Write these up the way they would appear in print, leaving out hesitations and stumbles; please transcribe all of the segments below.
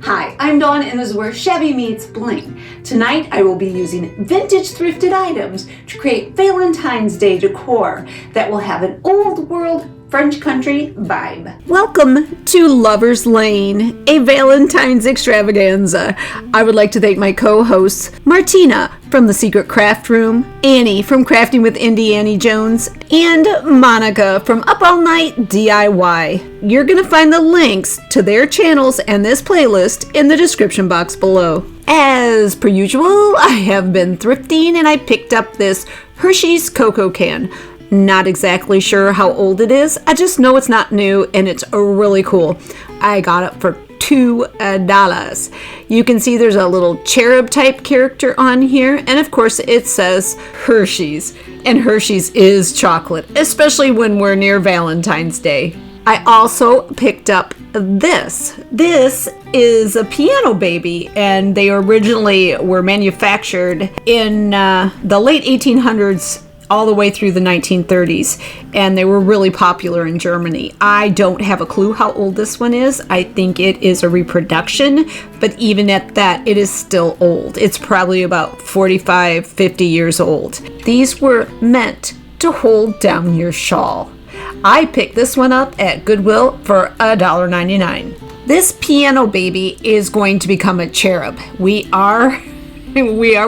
Hi, I'm Dawn and this is where Shabby meets Bling. Tonight I will be using vintage thrifted items to create Valentine's Day decor that will have an old world French country vibe. Welcome to Lover's Lane, a Valentine's extravaganza. I would like to thank my co-hosts, Martina from The Secret Craft Room, Annie from Crafting with Annie Jones, and Monica from Up All Night DIY. You're going to find the links to their channels and this playlist in the description box below. As per usual, I have been thrifting and I picked up this Hershey's Cocoa Can. Not exactly sure how old it is. I just know it's not new and it's really cool. I got it for $2. You can see there's a little cherub type character on here, and of course it says Hershey's, and Hershey's is chocolate, especially when we're near Valentine's Day. I also picked up this. This is a piano baby, and they originally were manufactured in the late 1800s all the way through the 1930s, and they were really popular in Germany. I don't have a clue how old this one is. I think it is a reproduction, but even at that, it is still old. It's probably about 45, 50 years old. These were meant to hold down your shawl. I picked this one up at Goodwill for $1.99. This piano baby is going to become a cherub. We are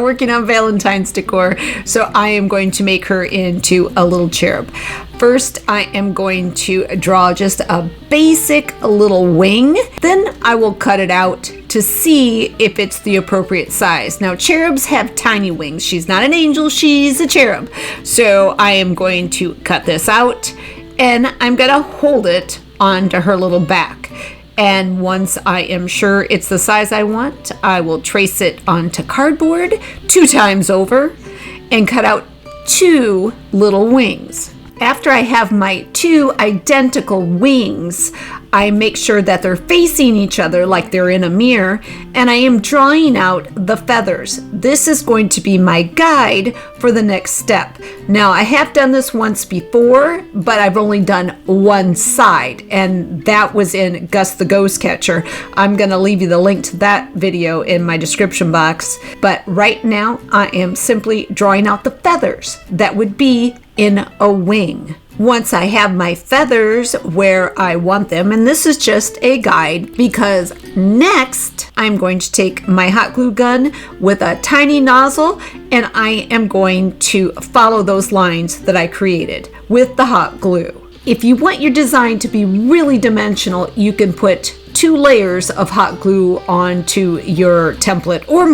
working on Valentine's decor, so I am going to make her into a little cherub. First, I am going to draw just a basic little wing. Then I will cut it out to see if it's the appropriate size. Now, cherubs have tiny wings. She's not an angel, she's a cherub. So I am going to cut this out, and I'm gonna hold it onto her little back. And once I am sure it's the size I want, I will trace it onto cardboard 2 times over and cut out 2 little wings. After I have my 2 identical wings, I make sure that they're facing each other like they're in a mirror, and I am drawing out the feathers. This is going to be my guide for the next step. Now, I have done this once before, but I've only done one side, and that was in Gus the Ghost Catcher. I'm going to leave you the link to that video in my description box, but right now I am simply drawing out the feathers that would be in a wing. Once I have my feathers where I want them, and this is just a guide, because next I'm going to take my hot glue gun with a tiny nozzle and I am going to follow those lines that I created with the hot glue. If you want your design to be really dimensional, you can put 2 layers of hot glue onto your template or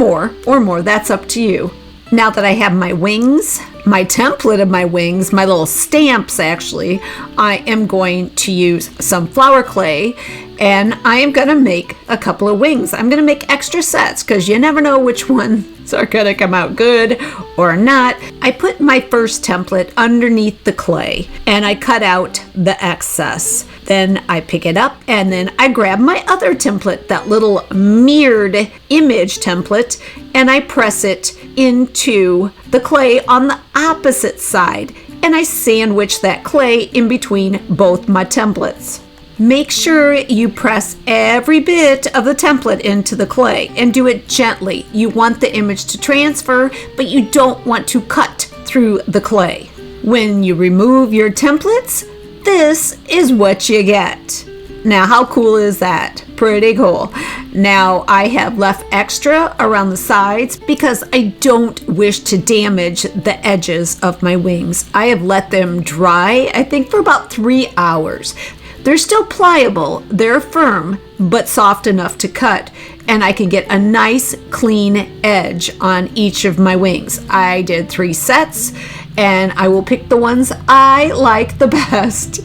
more, that's up to you. Now that I have my wings, my template of my wings, my little stamps actually, I am going to use some flour clay and I am going to make a couple of wings. I'm going to make extra sets because you never know which ones are going to come out good or not. I put my first template underneath the clay and I cut out the excess. Then I pick it up and then I grab my other template, that little mirrored image template, and I press it into the clay on the opposite side, and I sandwich that clay in between both my templates. Make sure you press every bit of the template into the clay and do it gently. You want the image to transfer, but you don't want to cut through the clay. When you remove your templates, this is what you get. Now, how cool is that? Pretty cool. Now, I have left extra around the sides because I don't wish to damage the edges of my wings. I have let them dry, I think, for about 3 hours. They're still pliable, they're firm, but soft enough to cut, and I can get a nice clean edge on each of my wings. I did 3 sets, and I will pick the ones I like the best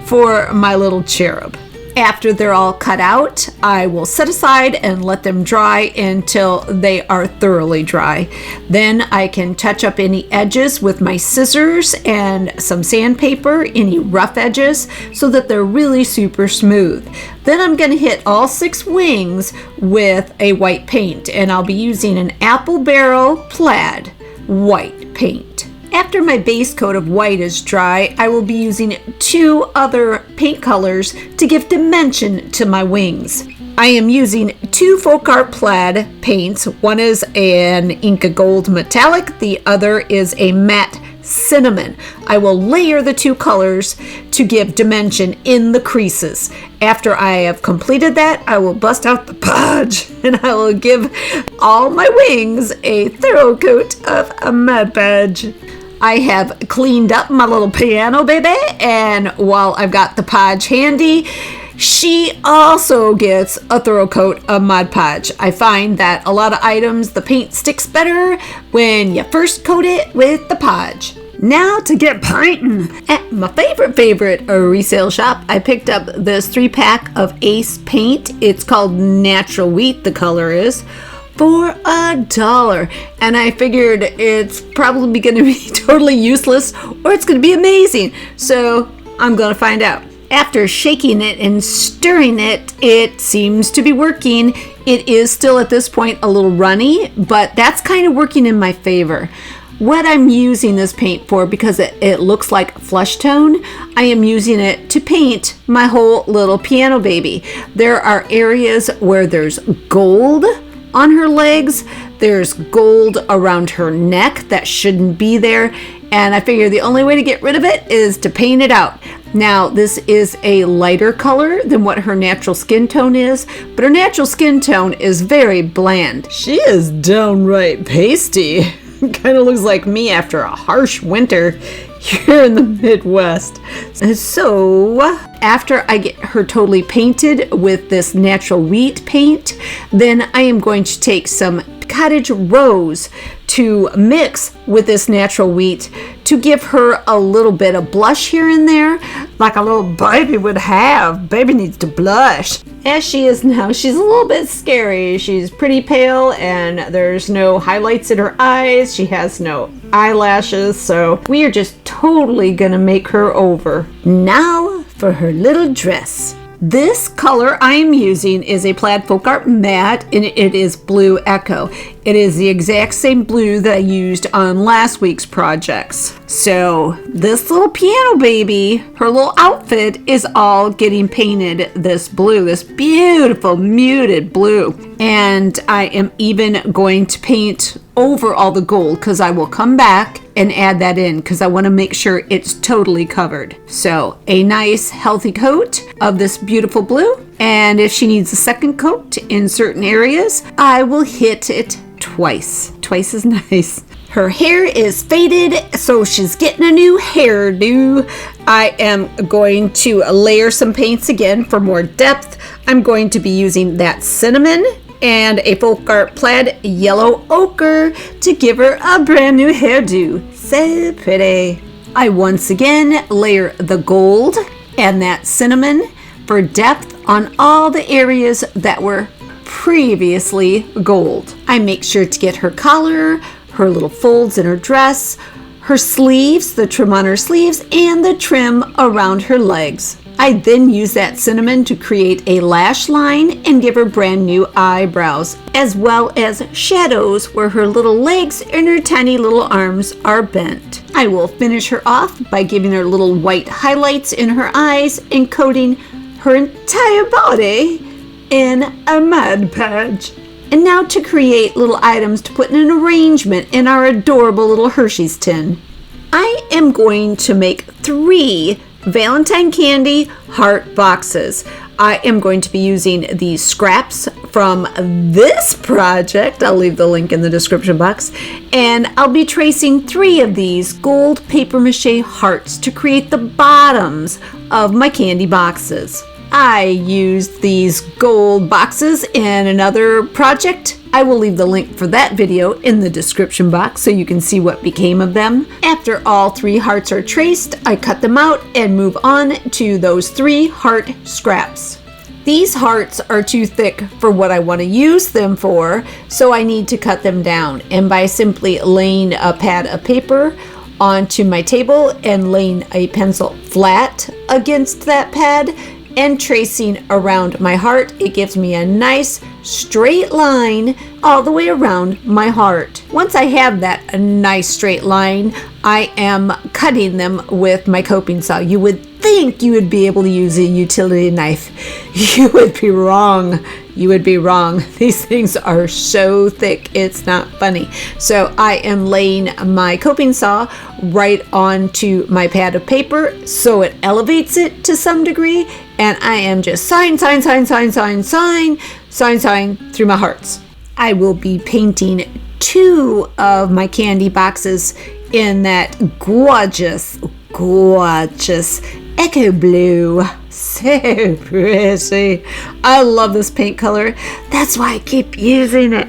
for my little cherub. After they're all cut out, I will set aside and let them dry until they are thoroughly dry. Then I can touch up any edges with my scissors and some sandpaper, any rough edges, so that they're really super smooth. Then I'm going to hit all 6 wings with a white paint, and I'll be using an Apple Barrel Plaid white paint. After my base coat of white is dry, I will be using 2 other paint colors to give dimension to my wings. I am using 2 folk art plaid paints. One is an Inca Gold metallic, the other is a matte cinnamon. I will layer the 2 colors to give dimension in the creases. After I have completed that, I will bust out the podge and I will give all my wings a thorough coat of a Mod Podge. I have cleaned up my little piano baby, and while I've got the podge handy, she also gets a thorough coat of Mod Podge. I find that a lot of items, the paint sticks better when you first coat it with the podge. Now to get painting. At my favorite resale shop, I picked up this 3-pack of Ace paint. It's called Natural Wheat, the color is, for $1. And I figured it's probably going to be totally useless or it's going to be amazing. So I'm going to find out. After shaking it and stirring it, it seems to be working. It is still at this point a little runny, but that's kind of working in my favor. What I'm using this paint for, because it looks like flesh tone, I am using it to paint my whole little piano baby. There are areas where there's gold on her legs, there's gold around her neck that shouldn't be there, and I figure the only way to get rid of it is to paint it out. Now, this is a lighter color than what her natural skin tone is, but her natural skin tone is very bland. She is downright pasty. Kind of looks like me after a harsh winter here in the Midwest. So, after I get her totally painted with this natural wheat paint, then I am going to take some cottage rose to mix with this natural wheat to give her a little bit of blush here and there, like a little baby would have. Baby needs to blush. As she is now, she's a little bit scary. She's pretty pale and there's no highlights in her eyes. She has no eyelashes, so we are just totally gonna make her over. Now for her little dress. This color I am using is a plaid folk art matte, and it is Blue Echo. It is the exact same blue that I used on last week's projects. So this little piano baby, her little outfit is all getting painted this blue, this beautiful muted blue. And I am even going to paint over all the gold because I will come back and add that in because I want to make sure it's totally covered. So a nice healthy coat of this beautiful blue, and if she needs a second coat in certain areas, I will hit it twice. Twice is nice. Her hair is faded, so she's getting a new hairdo. I am going to layer some paints again for more depth. I'm going to be using that cinnamon and a folk art plaid yellow ochre to give her a brand new hairdo. So pretty. I once again layer the gold and that cinnamon for depth on all the areas that were previously gold. I make sure to get her collar, her little folds in her dress, her sleeves, the trim on her sleeves, and the trim around her legs. I then use that cinnamon to create a lash line and give her brand new eyebrows, as well as shadows where her little legs and her tiny little arms are bent. I will finish her off by giving her little white highlights in her eyes and coating her entire body in a Mod Podge. And now to create little items to put in an arrangement in our adorable little Hershey's tin. I am going to make 3 Valentine candy heart boxes. I am going to be using these scraps from this project. I'll leave the link in the description box. And I'll be tracing 3 of these gold paper mache hearts to create the bottoms of my candy boxes. I used these gold boxes in another project. I will leave the link for that video in the description box so you can see what became of them. After all 3 hearts are traced, I cut them out and move on to those 3 heart scraps. These hearts are too thick for what I want to use them for, so I need to cut them down. And by simply laying a pad of paper onto my table and laying a pencil flat against that pad, and tracing around my heart, it gives me a nice straight line all the way around my heart. Once I have that nice straight line, I am cutting them with my coping saw. You would think you would be able to use a utility knife. You would be wrong. you would be wrong. These things are so thick, it's not funny. So I am laying my coping saw right onto my pad of paper so it elevates it to some degree, and I am just sawing through my hearts. I will be painting 2 of my candy boxes in that gorgeous echo blue. So pretty. I love this paint color. That's why I keep using it.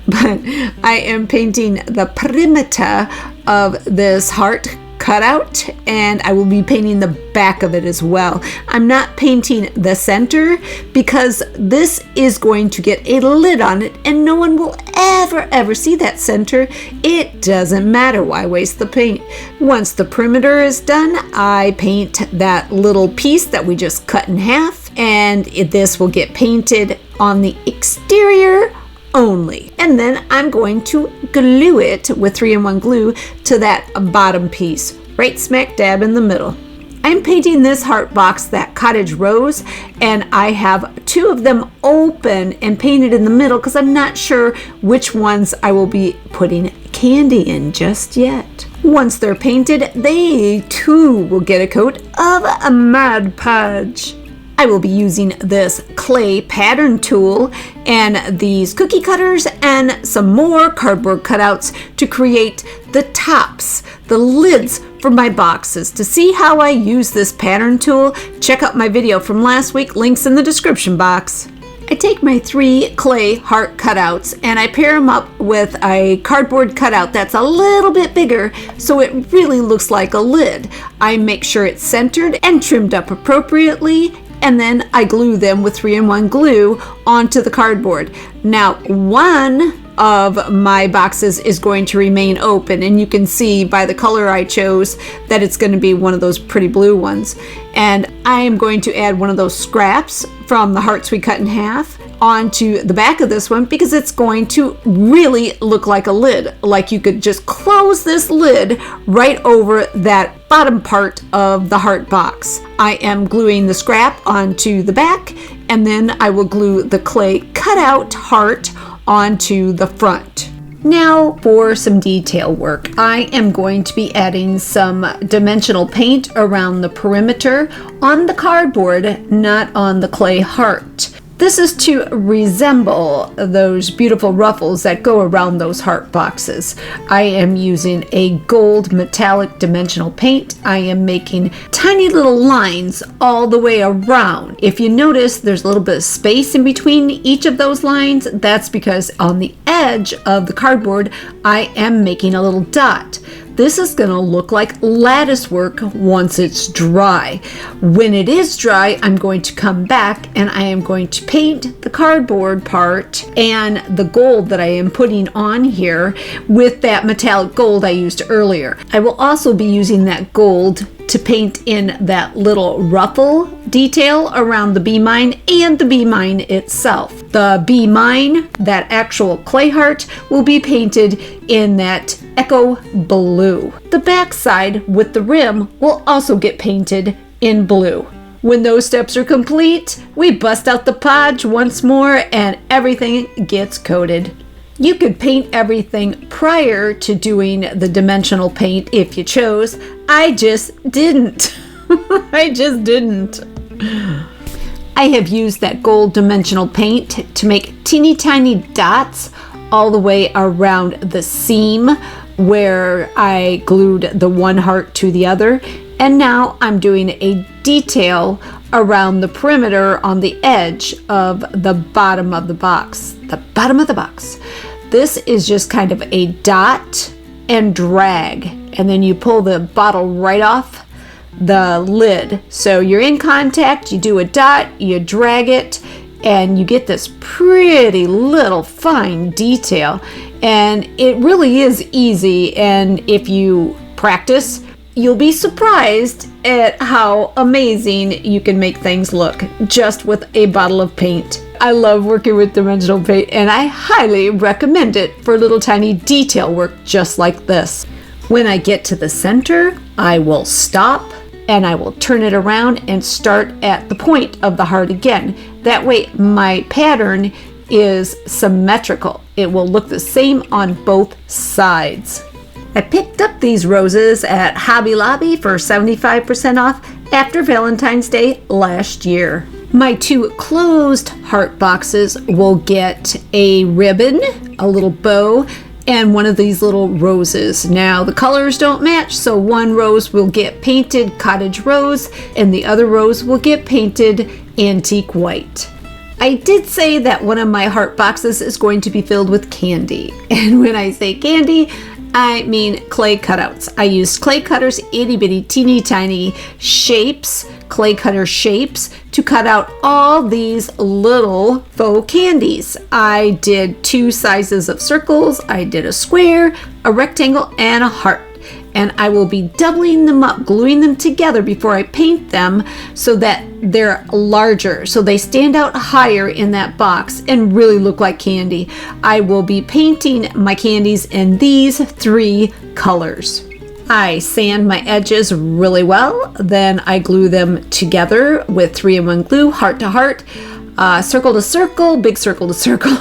But I am painting the perimeter of this heart cutout, and I will be painting the back of it as well. I'm not painting the center because this is going to get a lid on it and no one will ever see that center. It doesn't matter. Why waste the paint? Once the perimeter is done, I paint that little piece that we just cut in half, and this will get painted on the exterior only. And then I'm going to glue it with 3-in-1 glue to that bottom piece, right smack dab in the middle. I'm painting this heart box that cottage rose, and I have 2 of them open and painted in the middle because I'm not sure which ones I will be putting candy in just yet. Once they're painted, they too will get a coat of a Mod Podge. I will be using this clay pattern tool and these cookie cutters and some more cardboard cutouts to create the tops, the lids for my boxes. To see how I use this pattern tool, check out my video from last week, links in the description box. I take my 3 clay heart cutouts and I pair them up with a cardboard cutout that's a little bit bigger so it really looks like a lid. I make sure it's centered and trimmed up appropriately, and then I glue them with 3-in-1 glue onto the cardboard. Now, one of my boxes is going to remain open, and you can see by the color I chose that it's going to be one of those pretty blue ones. And I am going to add one of those scraps from the hearts we cut in half onto the back of this one because it's going to really look like a lid. Like you could just close this lid right over that bottom part of the heart box. I am gluing the scrap onto the back, and then I will glue the clay cutout heart onto the front. Now for some detail work. I am going to be adding some dimensional paint around the perimeter on the cardboard, not on the clay heart. This is to resemble those beautiful ruffles that go around those heart boxes. I am using a gold metallic dimensional paint. I am making tiny little lines all the way around. If you notice, there's a little bit of space in between each of those lines. That's because on the edge of the cardboard, I am making a little dot. This is going to look like lattice work once it's dry. When it is dry, I'm going to come back and I am going to paint the cardboard part and the gold that I am putting on here with that metallic gold I used earlier. I will also be using that gold to paint in that little ruffle detail around the bee mine and the bee mine itself. The bee mine, that actual clay heart, will be painted in that echo blue. The back side with the rim will also get painted in blue. When those steps are complete, we bust out the podge once more and everything gets coated. You could paint everything prior to doing the dimensional paint if you chose. I just didn't. I just didn't. I have used that gold dimensional paint to make teeny tiny dots all the way around the seam where I glued the one heart to the other. And now I'm doing a detail around the perimeter on the edge of the bottom of the box. The bottom of the box. This is just kind of a dot and drag, and then you pull the bottle right off the lid. So you're in contact, you do a dot, you drag it, and you get this pretty little fine detail. And it really is easy, and if you practice, you'll be surprised at how amazing you can make things look just with a bottle of paint. I love working with dimensional paint, and I highly recommend it for little tiny detail work just like this. When I get to the center, I will stop and I will turn it around and start at the point of the heart again. That way my pattern is symmetrical. It will look the same on both sides. I picked up these roses at Hobby Lobby for 75% off after Valentine's Day last year. My 2 closed heart boxes will get a ribbon, a little bow, and one of these little roses. Now the colors don't match, so one rose will get painted cottage rose and the other rose will get painted antique white. I did say that one of my heart boxes is going to be filled with candy. And when I say candy, I mean clay cutouts. I used clay cutters, itty bitty teeny tiny shapes, clay cutter shapes, to cut out all these little faux candies. I did 2 sizes of circles, I did a square, a rectangle, and a heart. And I will be doubling them up, gluing them together before I paint them so that they're larger, so they stand out higher in that box and really look like candy. I will be painting my candies in these 3 colors. I sand my edges really well, then I glue them together with 3-in-1 glue, heart to heart, circle to circle, big circle to circle,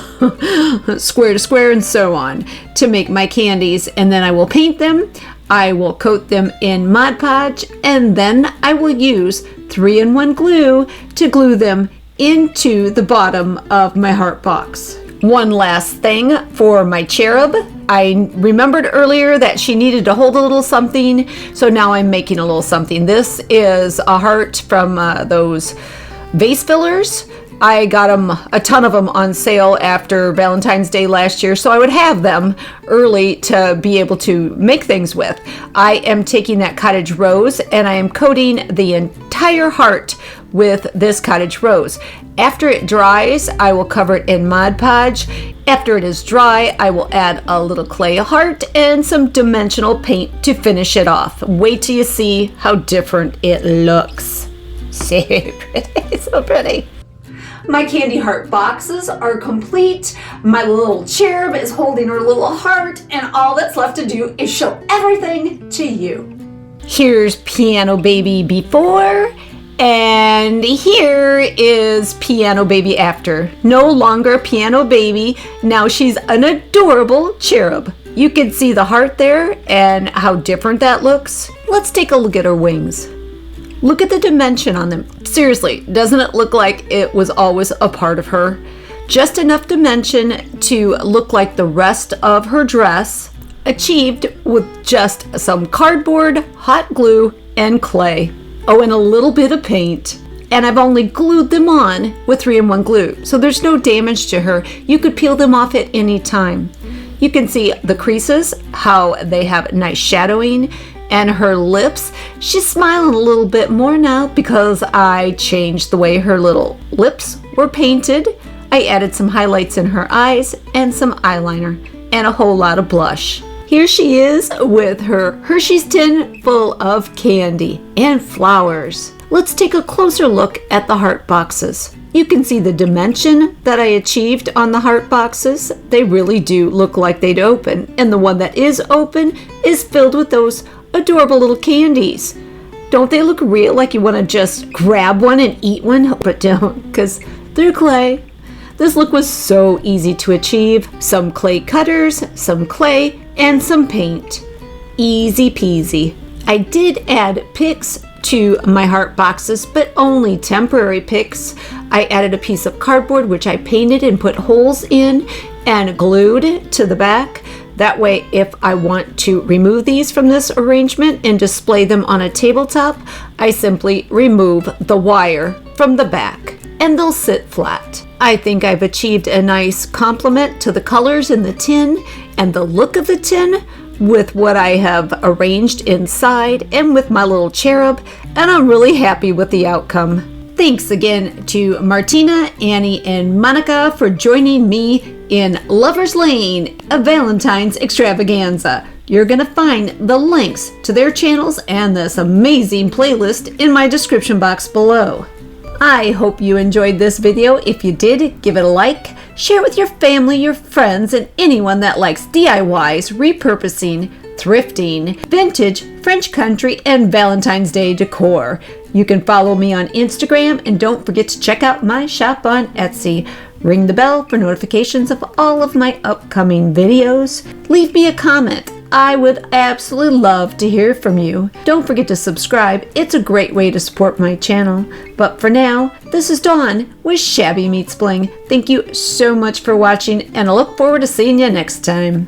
square to square, and so on to make my candies. And then I will paint them. I will coat them in Mod Podge, and then I will use 3-in-1 glue to glue them into the bottom of my heart box. One last thing for my cherub. I remembered earlier that she needed to hold a little something, so now I'm making a little something. This is a heart from those vase fillers. I got them, a ton of them, on sale after Valentine's Day last year, so I would have them early to be able to make things with. I am taking that cottage rose and I am coating the entire heart with this cottage rose. After it dries, I will cover it in Mod Podge. After it is dry, I will add a little clay heart and some dimensional paint to finish it off. Wait till you see how different it looks. So pretty, so pretty. My candy heart boxes are complete. My little cherub is holding her little heart, and all that's left to do is show everything to you. Here's Piano Baby before, and here is Piano Baby after. No longer Piano Baby, now she's an adorable cherub. You can see the heart there and how different that looks. Let's take a look at her wings. Look at the dimension on them. Seriously, doesn't it look like it was always a part of her? Just enough dimension to look like the rest of her dress, achieved with just some cardboard, hot glue, and clay. Oh, and a little bit of paint. And I've only glued them on with 3-in-1 glue, so there's no damage to her. You could peel them off at any time. You can see the creases, how they have nice shadowing, and her lips. She's smiling a little bit more now because I changed the way her little lips were painted. I added some highlights in her eyes and some eyeliner and a whole lot of blush. Here she is with her Hershey's tin full of candy and flowers. Let's take a closer look at the heart boxes. You can see the dimension that I achieved on the heart boxes. They really do look like they'd open, and the one that is open is filled with those adorable little candies. Don't they look real, like you want to just grab one and eat one? But don't, because they're clay. This look was so easy to achieve. Some clay cutters, some clay, and some paint. Easy peasy. I did add picks to my heart boxes, but only temporary picks. I added a piece of cardboard which I painted and put holes in and glued to the back. That way, if I want to remove these from this arrangement and display them on a tabletop, I simply remove the wire from the back and they'll sit flat. I think I've achieved a nice complement to the colors in the tin and the look of the tin with what I have arranged inside and with my little cherub, and I'm really happy with the outcome. Thanks again to Martina, Annie, and Monica for joining me in Lover's Lane, a Valentine's extravaganza. You're going to find the links to their channels and this amazing playlist in my description box below. I hope you enjoyed this video. If you did, give it a like, share it with your family, your friends, and anyone that likes DIYs, repurposing, thrifting, vintage, French country, and Valentine's Day decor. You can follow me on Instagram, and don't forget to check out my shop on Etsy. Ring the bell for notifications of all of my upcoming videos. Leave me a comment. I would absolutely love to hear from you. Don't forget to subscribe. It's a great way to support my channel. But for now, this is Dawn with Shabby Meets Bling. Thank you so much for watching, and I look forward to seeing you next time.